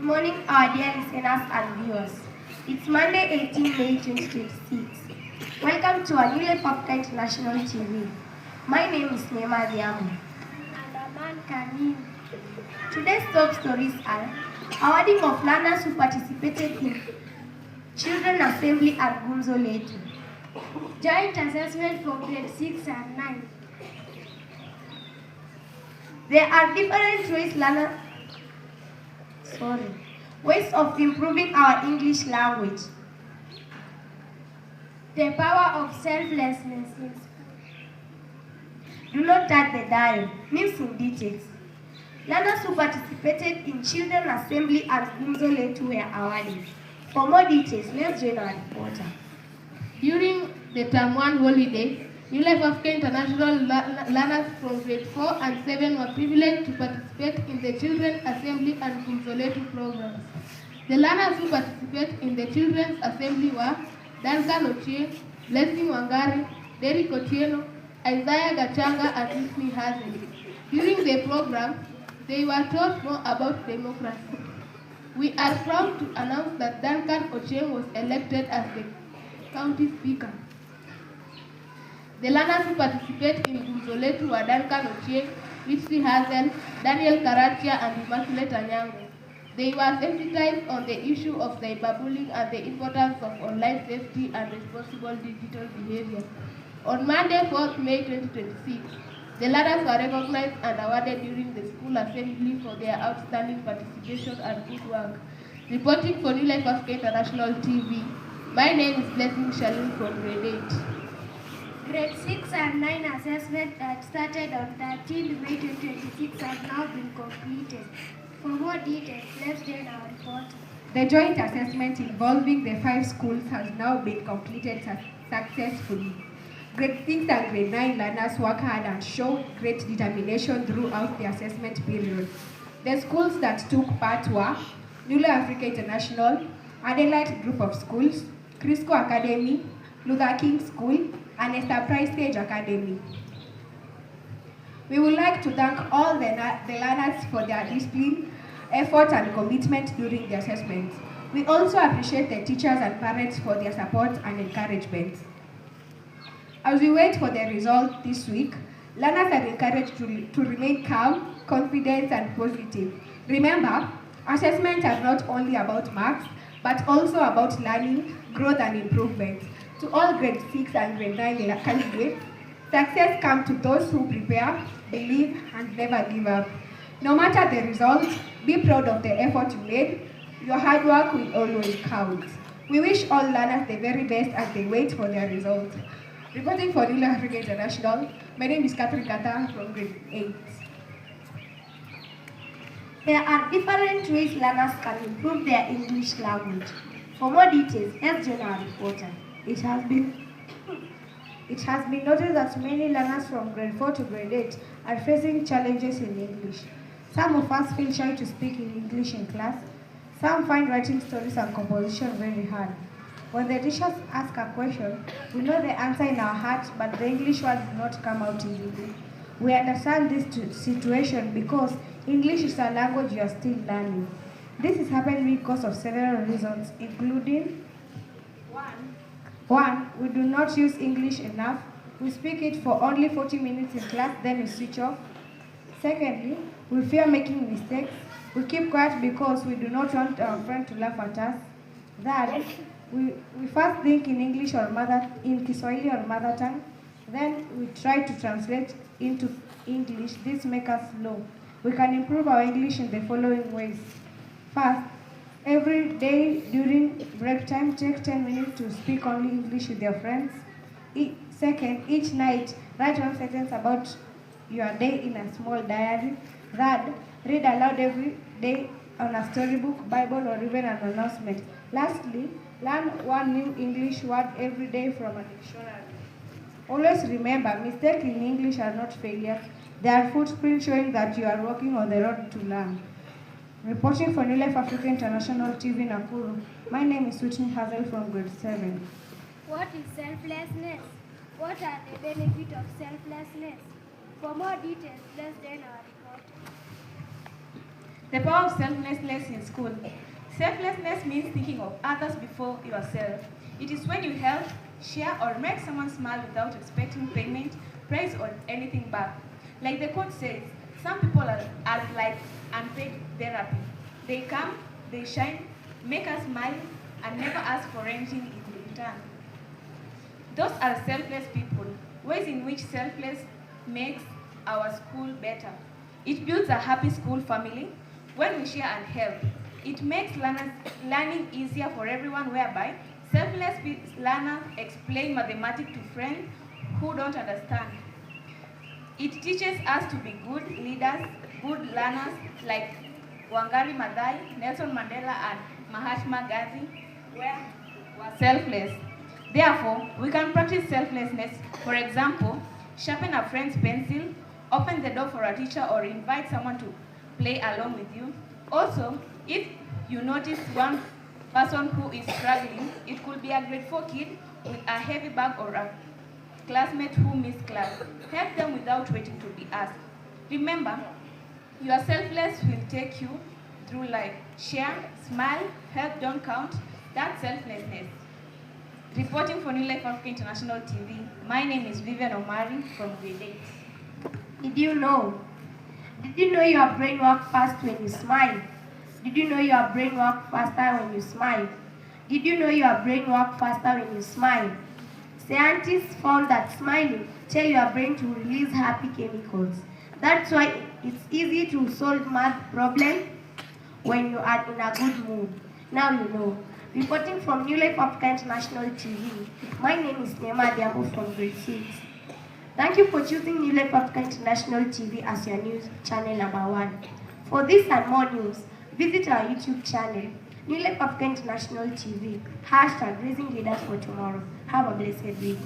morning, our dear listeners and viewers. It's Monday, 18 May 2026. Welcome to our newly popped International TV. My name is Nema Diamu. And Aman Kanim. Today's top stories are awarding of learners who participated in Children Assembly at Gumzo Letu. Joint assessment for grade 6 and 9. There are different ways of improving our English language. The power of selflessness in school. Do not touch the dial. News in details. Learners who participated in Children Assembly at Gumzo Letu were awarded. For more details, let's join our reporter. During the Term 1 holiday, New Life Africa International learners from grade 4 and 7 were privileged to participate in the Children's Assembly and Gumzo Letu programs. The learners who participate in the Children's Assembly were Duncan Ochieng, Blessing Wangari, Derrick Otieno, Isaiah Gachanga, and Whitney Hazel. During the program, they were taught more about democracy. We are proud to announce that Duncan Ochieng was elected as the county speaker. The learners who participate in Gumzo Letu were Duncan Ochieng, Whitney Hazel, Daniel Karatia, and Immaculate Anyango. They were sensitized on the issue of cyberbullying and the importance of online safety and responsible digital behavior. On Monday, 4th May 2026, the learners were recognized and awarded during the school assembly for their outstanding participation and good work. Reporting for New Life Africa International TV, my name is Blessing Shalin from grade 8. Grade 6 and 9 assessment that started on 13 May 2026 have now been completed. For more details, let's join our reporter. The joint assessment involving the 5 schools has now been completed successfully. Grade 6 and grade 9 learners work hard and show great determination throughout the assessment period. The schools that took part were New Africa International, Adelaide Group of Schools, Crisco Academy, Luther King School, and Enterprise Stage Academy. We would like to thank all the learners for their discipline, effort, and commitment during the assessment. We also appreciate the teachers and parents for their support and encouragement. As we wait for the result this week, learners are encouraged to remain calm, confident, and positive. Remember, assessments are not only about marks, but also about learning, growth, and improvement. To all grade 6 and grade 9 candidates, success comes to those who prepare, believe, and never give up. No matter the result, be proud of the effort you made. Your hard work will always count. We wish all learners the very best as they wait for their result. Reporting for New Africa International, my name is Catherine Kata from grade 8. There are different ways learners can improve their English language. For more details, let's join our reporter. It has been noted that many learners from grade 4 to grade 8 are facing challenges in English. Some of us feel shy to speak in English in class. Some find writing stories and composition very hard. When the teachers ask a question, we know the answer in our hearts, but the English words do not come out easily. We understand this situation because English is a language you are still learning. This is happening because of several reasons, including 1. We do not use English enough. We speak it for only 40 minutes in class, then we switch off. Secondly, we fear making mistakes. We keep quiet because we do not want our friend to laugh at us. Third, we first think in English or in Kiswahili or mother tongue. Then we try to translate into English. This makes us slow. We can improve our English in the following ways. First, every day during break time, take 10 minutes to speak only English with your friends. Second, each night, write one sentence about your day in a small diary. Third, read aloud every day on a storybook, Bible, or even an announcement. Lastly, learn one new English word every day from a dictionary. Always remember, mistakes in English are not failures. They are footprints showing that you are walking on the road to learn. Reporting for New Life Africa International TV Nakuru, my name is Whitney Hazel from grade 7. What is selflessness? What are the benefits of selflessness? For more details, let's join our report. The power of selflessness in school. Selflessness means thinking of others before yourself. It is when you help, share, or make someone smile without expecting payment, praise, or anything back. Like the quote says, some people are like unpaid therapy. They come, they shine, make us smile, and never ask for anything in return. Those are selfless people, ways in which selfless makes our school better. It builds a happy school family when we share and help. It makes learning easier for everyone, whereby selfless learners explain mathematics to friends who don't understand. It teaches us to be good leaders, good learners like Wangari Maathai, Nelson Mandela, and Mahatma Gandhi were selfless. Therefore, we can practice selflessness. For example, sharpen a friend's pencil, open the door for a teacher, or invite someone to play along with you. Also, if you notice one person who is struggling, it could be a grade 4 kid with a heavy bag or a classmate who missed class. Help them without waiting to be asked. Remember, your selfless will take you through life. Share, smile, help don't count. That's selflessness. Reporting for New Life Africa International TV, my name is Vivian Omari from grade 8. Did you know? Did you know your brain works fast when you smile? Did you know your brain works faster when you smile? Did you know your brain works faster when you smile? Scientists found that smiling tells your brain to release happy chemicals. That's why it's easy to solve math problems when you are in a good mood. Now you know. Reporting from New Life Africa International TV, my name is Nema Diambo from grade 6. Thank you for choosing New Life Africa International TV as your news channel number 1. For this and more news, visit our YouTube channel, New Life Africa International TV, #Raising Leaders for Tomorrow. Have a blessed week.